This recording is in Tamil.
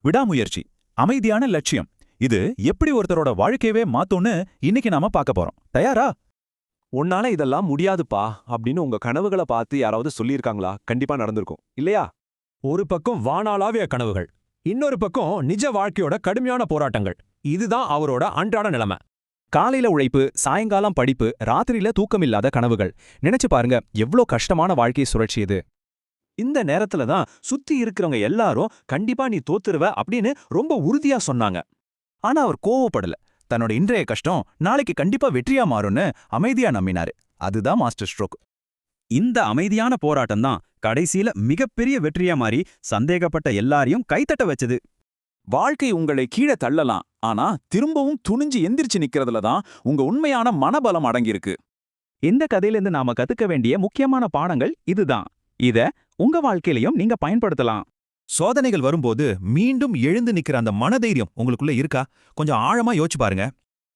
விடாமுயற்சி, அமைதியான லட்சியம், இது எப்படி ஒருத்தரோட வாழ்க்கையவே மாத்தும்னு இன்னைக்கு நாம பார்க்க போறோம். தயாரா? உன்னால இதெல்லாம் முடியாதுப்பா அப்படின்னு உங்க கனவுகளை பார்த்து யாராவது சொல்லியிருக்காங்களா? கண்டிப்பா நடந்திருக்கும் இல்லையா? ஒரு பக்கம் வானாளாவிய கனவுகள், இன்னொரு பக்கம் நிஜ வாழ்க்கையோட கடுமையான போராட்டங்கள். இதுதான் அவரோட அன்றாட நிலைமை. காலையில உழைப்பு, சாயங்காலம் படிப்பு, ராத்திரியில தூக்கமில்லாத கனவுகள். நினைச்சு பாருங்க, எவ்ளோ கஷ்டமான வாழ்க்கை சுழற்சி இது. இந்த நேரத்துல தான் சுத்தி இருக்கிறவங்க எல்லாரும் கண்டிப்பா நீ தோத்துருவ அப்படின்னு ரொம்ப உறுதியா சொன்னாங்க. ஆனா அவர் கோவப்படல. தன்னோட இன்றைய கஷ்டம் நாளைக்கு கண்டிப்பா வெற்றியா மாறும்னு அமைதியா நம்பினாரு. அதுதான் மாஸ்டர் ஸ்ட்ரோக். இந்த அமைதியான போராட்டம் தான் கடைசியில மிகப்பெரிய வெற்றியா மாறி சந்தேகப்பட்ட எல்லாரையும் கைத்தட்ட வச்சது. வாழ்க்கை உங்களை கீழே தள்ளலாம், ஆனா திரும்பவும் துணிஞ்சு எந்திரிச்சு நிக்கிறதுல தான் உங்க உண்மையான மனபலம் அடங்கியிருக்கு. இந்த கதையிலிருந்து நாம கத்துக்க வேண்டிய முக்கியமான பாடங்கள் இதுதான். இத உங்க வாழ்க்கையிலையும் நீங்க பயன்படுத்தலாம். சோதனைகள் வரும்போது மீண்டும் எழுந்து நிக்கிற அந்த மனதைரியம் உங்களுக்குள்ள இருக்கா? கொஞ்சம் ஆழமா யோசிச்சு பாருங்க.